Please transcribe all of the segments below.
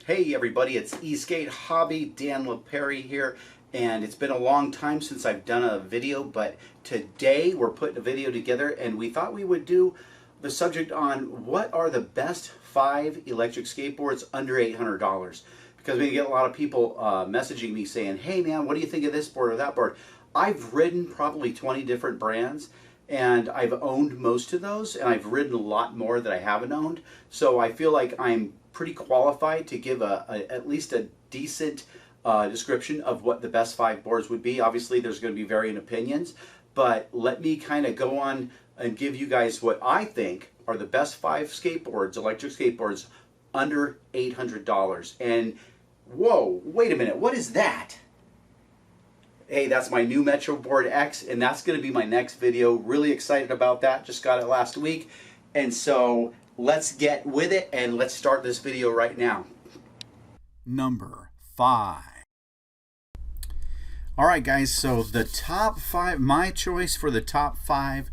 Hey everybody, it's eSkate Hobby, Dan LaPerry here, and it's been a long time since I've done a video, but today we're putting a video together and we thought we would do the subject on what are the best 5 electric skateboards under $800, because we get a lot of people messaging me saying, hey man, what do you think of this board or that board? I've ridden probably 20 different brands and I've owned most of those, and I've ridden a lot more that I haven't owned, so I feel like I'm pretty qualified to give at least a decent description of what the best 5 boards would be. Obviously there's going to be varying opinions, but let me kind of go on and give you guys what I think are the best 5 skateboards, electric skateboards under $800. And whoa, wait a minute, what is that? Hey, that's my new Metro Board X, and that's going to be my next video. Really excited about that. Just got it last week. And so let's get with it and let's start this video right now. Number 5. All right, guys, so the top 5, my choice for the top 5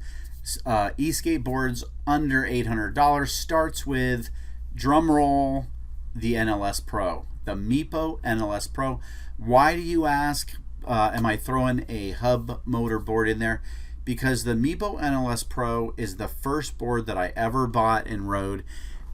e-skateboards under $800 starts with, drum roll, the NLS Pro, the Meepo NLS Pro. Why do you ask? Am I throwing a hub motor board in there? Because the Meepo NLS Pro is the first board that I ever bought and rode,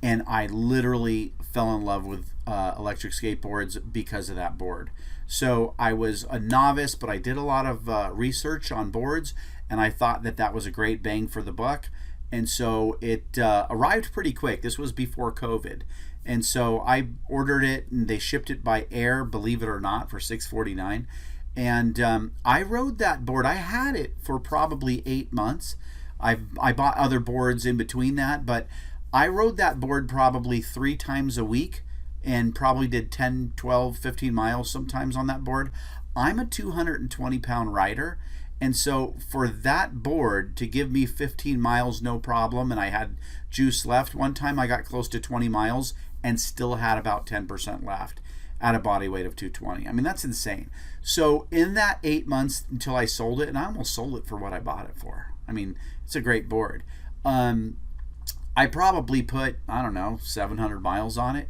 and I literally fell in love with electric skateboards because of that board. So I was a novice, but I did a lot of research on boards, and I thought that that was a great bang for the buck. And so it arrived pretty quick. This was before COVID. And so I ordered it, and they shipped it by air, believe it or not, for $649. And I rode that board. I had it for probably 8 months. I bought other boards in between that, but I rode that board probably 3 times a week and probably did 10, 12, 15 miles sometimes on that board. I'm a 220-pound rider, and so for that board to give me 15 miles no problem, and I had juice left. One time I got close to 20 miles and still had about 10% left at a body weight of 220. I mean, that's insane. So in that 8 months until I sold it, and I almost sold it for what I bought it for. I mean, it's a great board. I probably put, I don't know, 700 miles on it,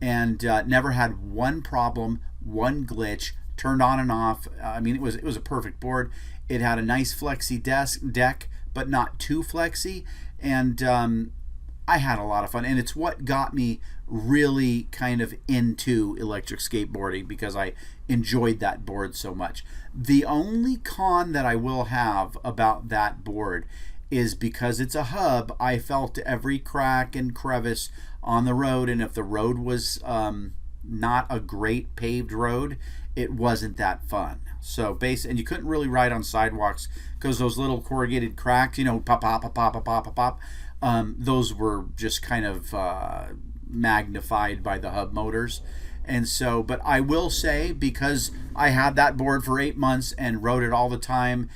and never had one problem, one glitch, turned on and off. I mean, it was a perfect board. It had a nice flexy deck, but not too flexy, and I had a lot of fun, and it's what got me really kind of into electric skateboarding because I enjoyed that board so much. The only con that I will have about that board is because it's a hub, I felt every crack and crevice on the road, and if the road was not a great paved road, it wasn't that fun. So and you couldn't really ride on sidewalks because those little corrugated cracks, you know, pop, pop, pop, pop, pop, pop, pop. Those were just kind of magnified by the hub motors. And so, but I will say, because I had that board for 8 months and rode it all the time,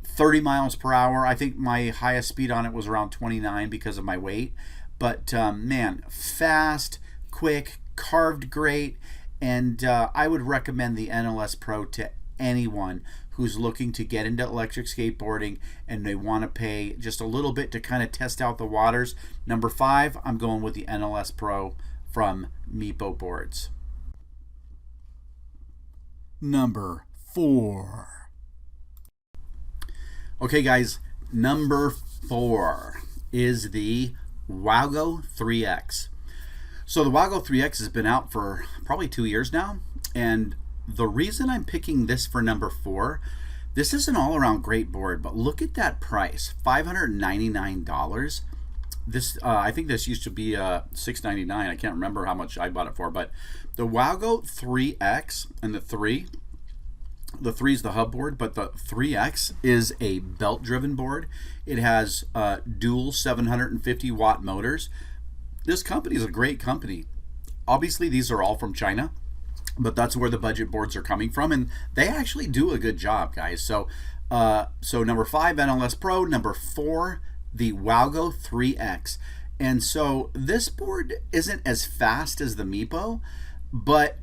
30 miles per hour, I think my highest speed on it was around 29 because of my weight. But man, fast, quick, carved great, and I would recommend the NLS Pro to anyone who's looking to get into electric skateboarding and they want to pay just a little bit to kind of test out the waters. Number 5, I'm going with the NLS Pro from Meepo Boards. Number 4. Okay guys, number 4 is the Wowgo 3X. So the Wowgo 3X has been out for probably 2 years now, and the reason I'm picking this for number 4, this is an all-around great board, but look at that price, $599. This I think this used to be $699. I can't remember how much I bought it for, but the Wowgo 3X and the 3 is the hub board, but the 3X is a belt-driven board. It has dual 750-watt motors. This company is a great company. Obviously, these are all from China, but that's where the budget boards are coming from, and they actually do a good job, guys. So number 5, NLS Pro. Number 4, the Wowgo 3X. And so this board isn't as fast as the Meepo, but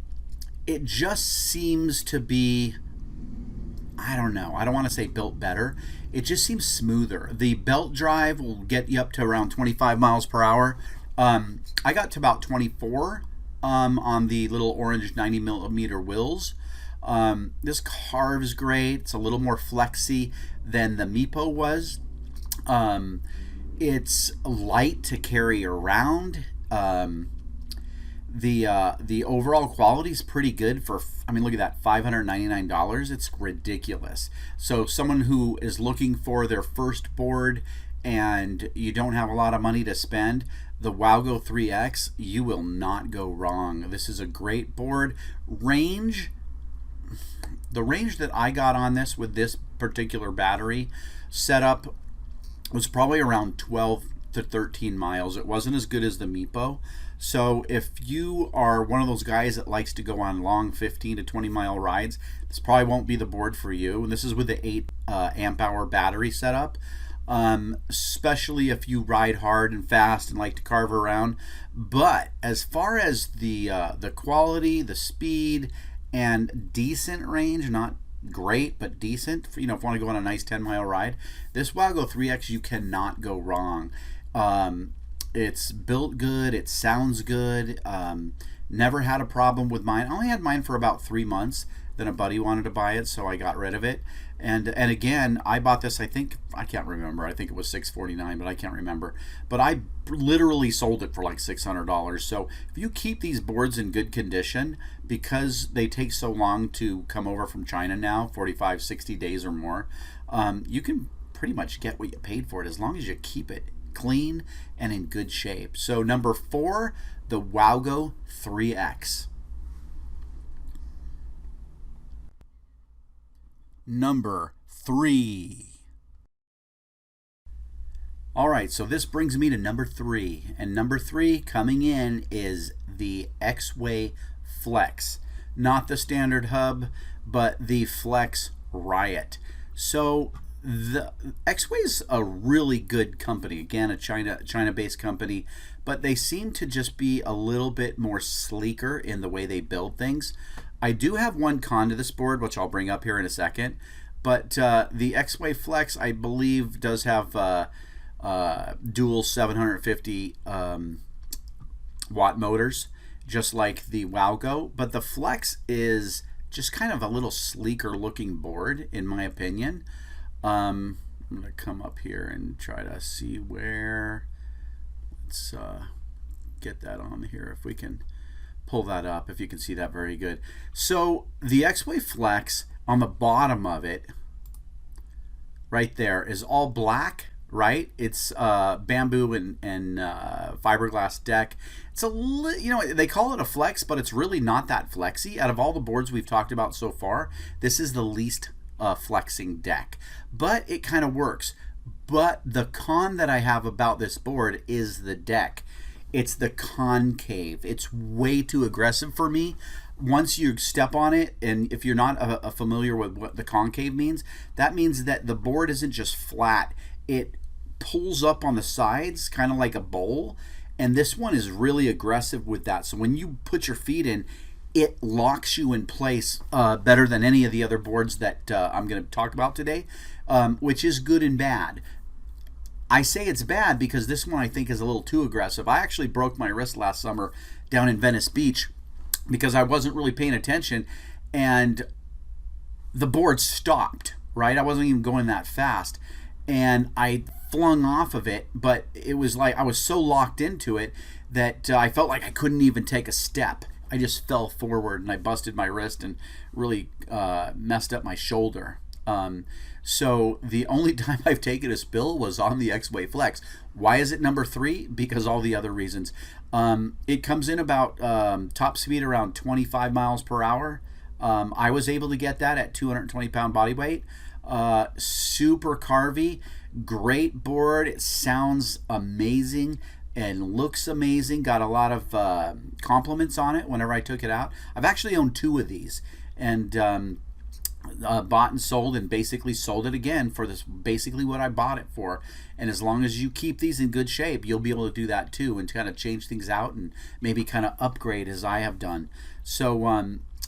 it just seems to be, I don't know, I don't want to say built better. It just seems smoother. The belt drive will get you up to around 25 miles per hour. I got to about 24 on the little orange 90mm wheels. This carves great. It's a little more flexy than the Meepo was. It's light to carry around. The overall quality is pretty good for, I mean, look at that, $599. It's ridiculous. So someone who is looking for their first board and you don't have a lot of money to spend, the Wowgo 3X, you will not go wrong. This is a great board. Range, the range that I got on this with this particular battery setup was probably around 12 to 13 miles. It wasn't as good as the Meepo. So if you are one of those guys that likes to go on long 15 to 20 mile rides, this probably won't be the board for you. And this is with the 8 amp hour battery setup. Especially if you ride hard and fast and like to carve around. But as far as the quality, the speed, and decent range, not great but decent, you know, if you want to go on a nice 10-mile ride, this Wowgo 3X, you cannot go wrong. It's built good, it sounds good. Never had a problem with mine. I only had mine for about 3 months. Then a buddy wanted to buy it, so I got rid of it. And again, I bought this, I think, I can't remember, I think it was $649, but I can't remember. But I literally sold it for like $600. So if you keep these boards in good condition, because they take so long to come over from China now, 45, 60 days or more, you can pretty much get what you paid for it as long as you keep it clean and in good shape. So number 4, the Wowgo 3X. Number 3. All right, so this brings me to number 3, and number 3 coming in is the Exway Flex, not the standard hub, but the Flex Riot. So the Exway is a really good company. Again, a China-based company, but they seem to just be a little bit more sleeker in the way they build things. I do have one con to this board, which I'll bring up here in a second, but the Exway Flex, I believe, does have dual 750 watt motors, just like the Wowgo, but the Flex is just kind of a little sleeker looking board, in my opinion. I'm going to come up here and try to see where, let's get that on here if we can pull that up, if you can see that very good. So the Exway Flex, on the bottom of it right there, is all black, right? It's bamboo and fiberglass deck. It's a you know, they call it a flex, but it's really not that flexy. Out of all the boards we've talked about so far, this is the least flexing deck, but it kind of works. But the con that I have about this board is the deck. It's the concave. It's way too aggressive for me. Once you step on it, and if you're not familiar with what the concave means, that means that the board isn't just flat. It pulls up on the sides, kind of like a bowl, and this one is really aggressive with that. So when you put your feet in, it locks you in place better than any of the other boards that I'm going to talk about today, which is good and bad. I say it's bad because this one I think is a little too aggressive. I actually broke my wrist last summer down in Venice Beach because I wasn't really paying attention and the board stopped, right? I wasn't even going that fast and I flung off of it, but it was like I was so locked into it that I felt like I couldn't even take a step. I just fell forward and I busted my wrist and really messed up my shoulder. So the only time I've taken a spill was on the Exway Flex. Why is it number 3? Because all the other reasons. It comes in about top speed around 25 miles per hour. I was able to get that at 220 pound body weight. Super carvy, great board. It sounds amazing and looks amazing. Got a lot of compliments on it whenever I took it out. I've actually owned 2 of these and bought and sold, and basically sold it again for this, basically what I bought it for. And as long as you keep these in good shape, you'll be able to do that too and kind of change things out and maybe kind of upgrade as I have done. So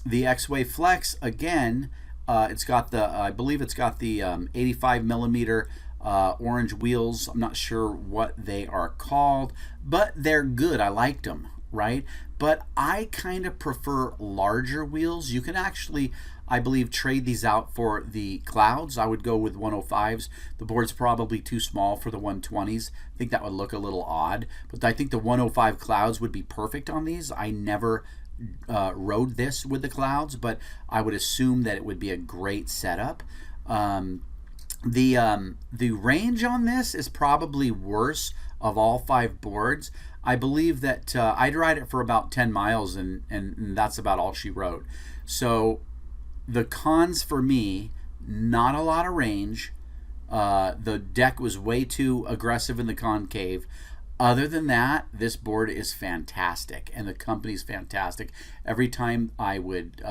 the Exway Flex, again, it's got the I believe it's got the 85 millimeter orange wheels. I'm not sure what they are called, but they're good. I liked them. right? But I kind of prefer larger wheels. You can actually, I believe, trade these out for the clouds. I would go with 105s. The board's probably too small for the 120s. I think that would look a little odd, but I think the 105 clouds would be perfect on these. I never rode this with the clouds, but I would assume that it would be a great setup. The range on this is probably worse of all 5 boards. I believe that I'd ride it for about 10 miles and that's about all she rode. So the cons for me, not a lot of range. The deck was way too aggressive in the concave. Other than that, this board is fantastic and the company's fantastic. Every time I would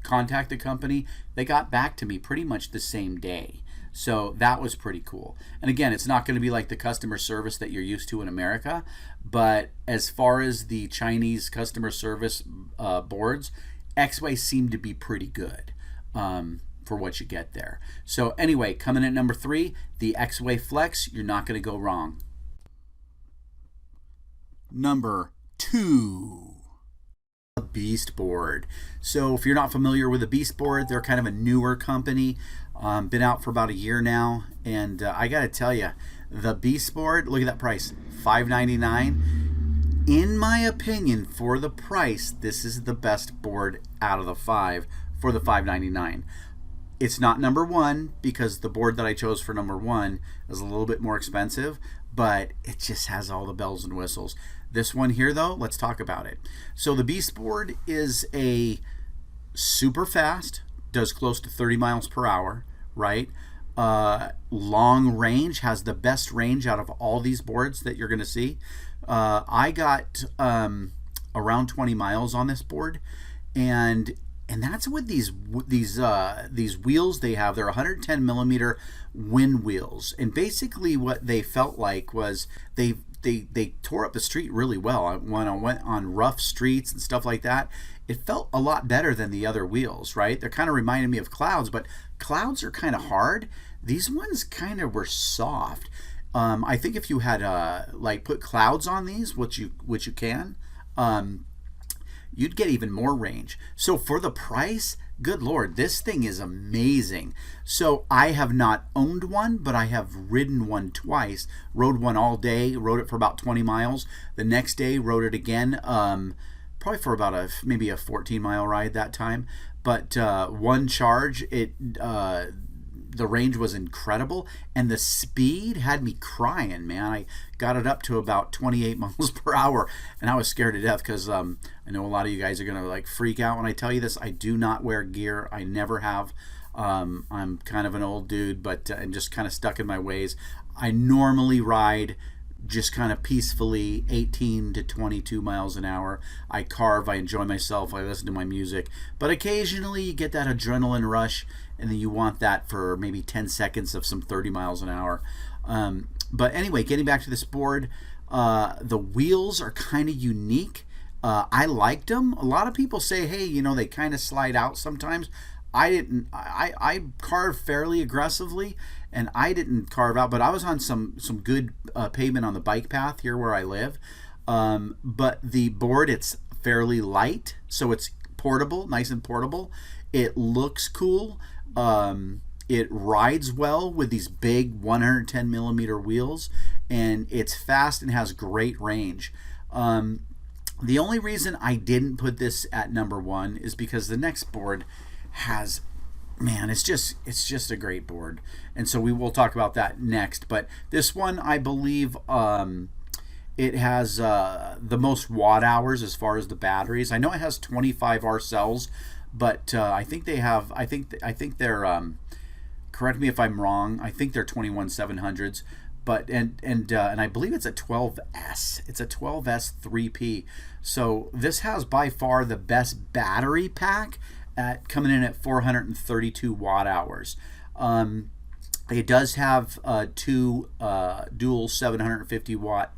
contact the company, they got back to me pretty much the same day. So that was pretty cool. And again, it's not going to be like the customer service that you're used to in America, but as far as the Chinese customer service boards, Exway seemed to be pretty good for what you get there. So anyway, coming in at number 3, the Exway Flex. You're not going to go wrong. Number 2. A Beastboard. So if you're not familiar with a Beastboard, they're kind of a newer company. Been out for about a year now, and I gotta tell you, the Beastboard, look at that price, $599. In my opinion, for the price, this is the best board out of the 5 for the $599. It's not number 1 because the board that I chose for number 1 is a little bit more expensive, but it just has all the bells and whistles. This one here, though, let's talk about it. So the Beastboard is a super fast, does close to 30 miles per hour, right? Long range, has the best range out of all these boards that you're going to see. I got around 20 miles on this board, and that's with these wheels they have. They're 110 millimeter wind wheels, and basically what they felt like was they tore up the street really well. When I went on rough streets and stuff like that, it felt a lot better than the other wheels, right? They're kind of reminding me of clouds, but clouds are kind of hard. These ones kind of were soft. I think if you had like put clouds on these, which you can, you'd get even more range. So for the price, good Lord, this thing is amazing. So I have not owned one, but I have ridden one twice. Rode one all day, rode it for about 20 miles. The next day, rode it again, probably for about maybe a 14-mile ride that time. But one charge, the range was incredible, and the speed had me crying, man. I got it up to about 28 miles per hour, and I was scared to death because I know a lot of you guys are gonna like freak out when I tell you this. I do not wear gear. I never have. I'm kind of an old dude, but and just kind of stuck in my ways. I normally ride just kind of peacefully 18 to 22 miles an hour. I carve, I enjoy myself, I listen to my music, but occasionally you get that adrenaline rush, and then you want that for maybe 10 seconds of some 30 miles an hour. But anyway, getting back to this board, the wheels are kind of unique. I liked them. A lot of people say, hey, you know, they kind of slide out sometimes. I didn't. I carve fairly aggressively, and I didn't carve out, but I was on some good pavement on the bike path here where I live. But the board, it's fairly light, so it's portable, nice and portable. It looks cool. It rides well with these big 110 millimeter wheels, and it's fast and has great range. The only reason I didn't put this at number 1 is because the next board has, man, it's just a great board, and so we will talk about that next. But this one, I believe, it has the most watt hours as far as the batteries. I know it has 25R cells, but I think they have. I think they're. Correct me if I'm wrong. I think they're 21700s, but and I believe it's a 12S. It's a 12S 3P. So this has by far the best battery pack, at coming in at 432 watt hours. It does have 2 dual 750 watt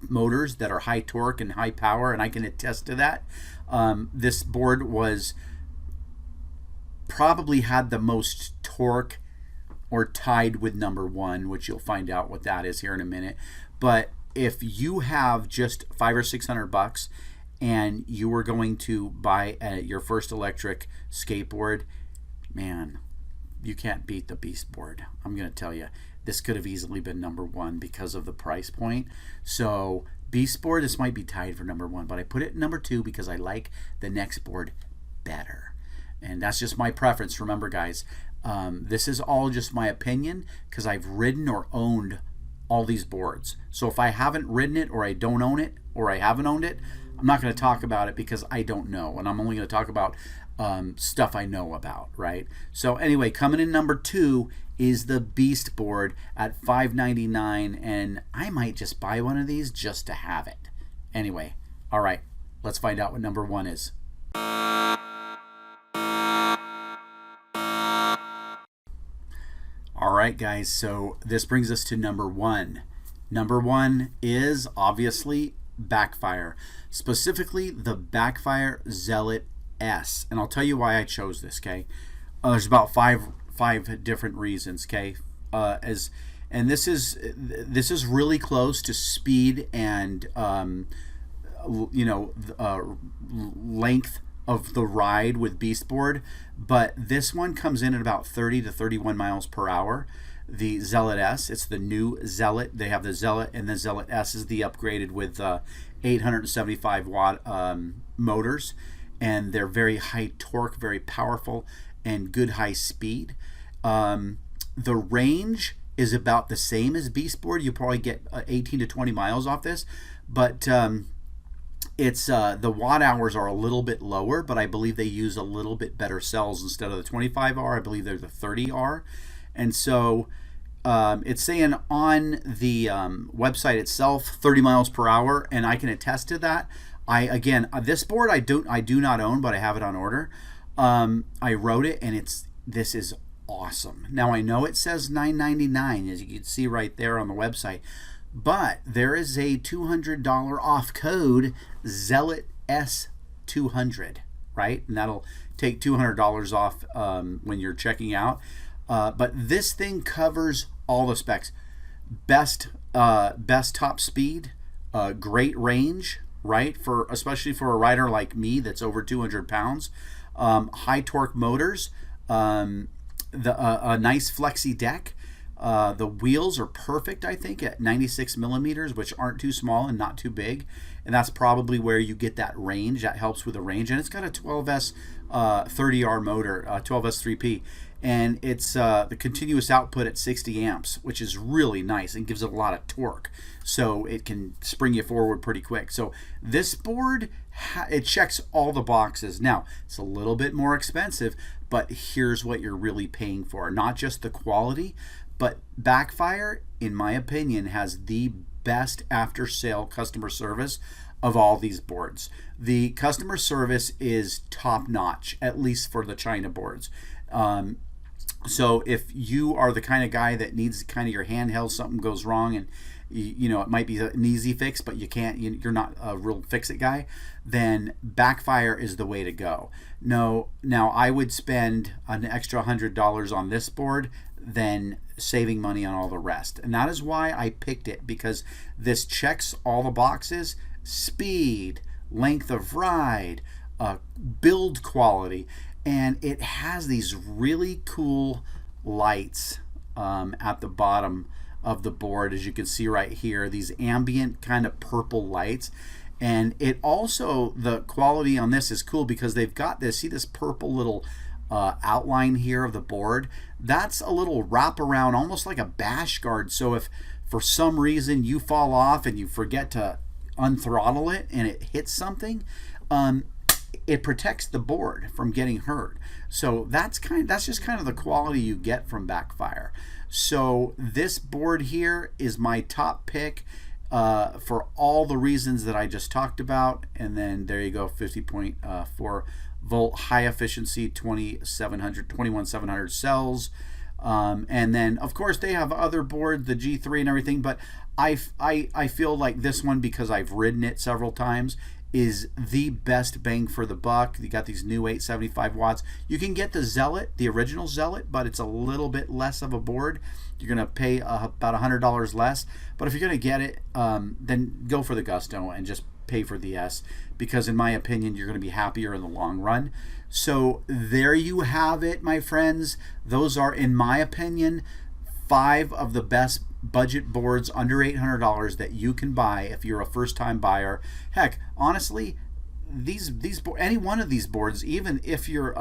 motors that are high torque and high power, and I can attest to that. This board was probably had the most torque, or tied with number 1, which you'll find out what that is here in a minute. But if you have just $500 or $600 and you were going to buy your first electric skateboard, man, you can't beat the Beastboard. I'm going to tell you, this could have easily been #1 because of the price point. So Beastboard, this might be tied for #1, but I put it #2 because I like the next board better. And that's just my preference. Remember, guys, this is all just my opinion because I've ridden or owned all these boards. So if I haven't ridden it, or I don't own it, or I haven't owned it, I'm not going to talk about it because I don't know. And I'm only going to talk about stuff I know about, right? So anyway, coming in #2 is the Beastboard at $5.99, and I might just buy one of these just to have it. Anyway, all right, let's find out what #1 is. All right, guys, so this brings us to #1. #1 is obviously Backfire, specifically the Backfire Zealot S. And I'll tell you why I chose this, okay? There's about five different reasons, okay? And this is really close to speed and length of the ride with Beastboard, but this one comes in at about 30 to 31 miles per hour. The Zealot S, it's the new Zealot. They have the Zealot, and the Zealot S is the upgraded with 875 watt motors, and they're very high torque, very powerful, and good high speed. The range is about the same as Beastboard. You probably get 18 to 20 miles off this, but it's the watt hours are a little bit lower, but I believe they use a little bit better cells. Instead of the 25R, I believe they're the 30R. And so it's saying on the website itself 30 miles per hour, and I can attest to that. Again, this board I do not own, but I have it on order. I wrote it, and this is awesome. Now I know it says $9.99, as you can see right there on the website, but there is a $200 off code, Zealot S 200, right? And that'll take $200 off when you're checking out. But this thing covers all the specs. Best top speed, great range, right? Especially for a rider like me that's over 200 pounds. High torque motors, a nice flexi deck. The wheels are perfect, I think, at 96 millimeters, which aren't too small and not too big. And that's probably where you get that range. That helps with the range. And it's got a 12S 30R motor, 12S 3P. And it's the continuous output at 60 amps, which is really nice and gives it a lot of torque. So it can spring you forward pretty quick. So this board, it checks all the boxes. Now, it's a little bit more expensive, but here's what you're really paying for. Not just the quality, but Backfire, in my opinion, has the best after-sale customer service of all these boards. The customer service is top-notch, at least for the China boards. So if you are the kind of guy that needs kind of your handheld, something goes wrong, and you know it might be an easy fix, but you're not a real fix-it guy, then Backfire is the way to go. No, now I would spend an extra $100 on this board than saving money on all the rest, and that is why I picked it, because this checks all the boxes: speed, length of ride, build quality. And it has these really cool lights at the bottom of the board, as you can see right here, these ambient kind of purple lights. And it also, the quality on this is cool because they've got this, see this purple little outline here of the board? That's a little wraparound, almost like a bash guard. So if for some reason you fall off and you forget to unthrottle it and it hits something, it protects the board from getting hurt. So that's just kind of the quality you get from Backfire. So this board here is my top pick for all the reasons that I just talked about. And then there you go, 50.4 volt high efficiency, 21,700 cells. And then of course they have other boards, the G3 and everything, but I feel like this one, because I've ridden it several times, is the best bang for the buck. You got these new 875 watts. You can get the Zealot, the original Zealot, but it's a little bit less of a board. You're gonna pay about $100 less. But if you're gonna get it, then go for the Gusto and just pay for the S, because in my opinion, you're going to be happier in the long run. So there you have it, my friends. Those are, in my opinion, 5 of the best budget boards under $800 that you can buy if you're a first-time buyer. Heck, honestly, any one of these boards, even if you're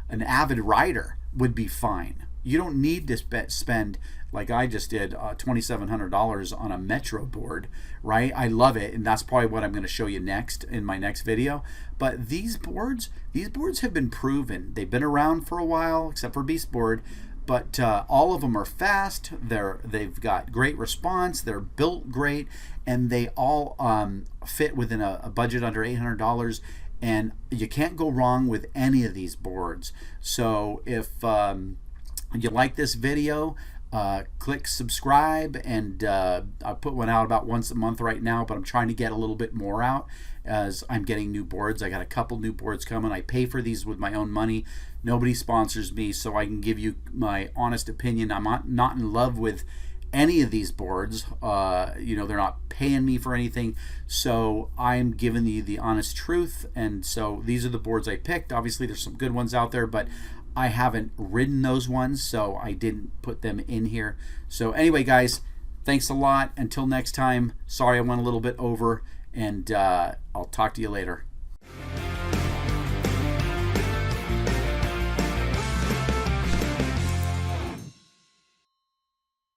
an avid rider, would be fine. You don't need to spend, like I just did, $2,700 on a Metro board, right? I love it, and that's probably what I'm going to show you next in my next video. But these boards have been proven. They've been around for a while, except for Beastboard, but all of them are fast. They've got great response. They're built great, and they all fit within a budget under $800. And you can't go wrong with any of these boards. So if you like this video, click subscribe, and I put one out about once a month right now, but I'm trying to get a little bit more out as I'm getting new boards. I got a couple new boards coming. I pay for these with my own money. Nobody sponsors me, so I can give you my honest opinion. I'm not in love with any of these boards. You know, they're not paying me for anything, so I'm giving you the honest truth. And so these are the boards I picked. Obviously there's some good ones out there, but I haven't ridden those ones, so I didn't put them in here. So anyway, guys, thanks a lot. Until next time, sorry I went a little bit over, and I'll talk to you later.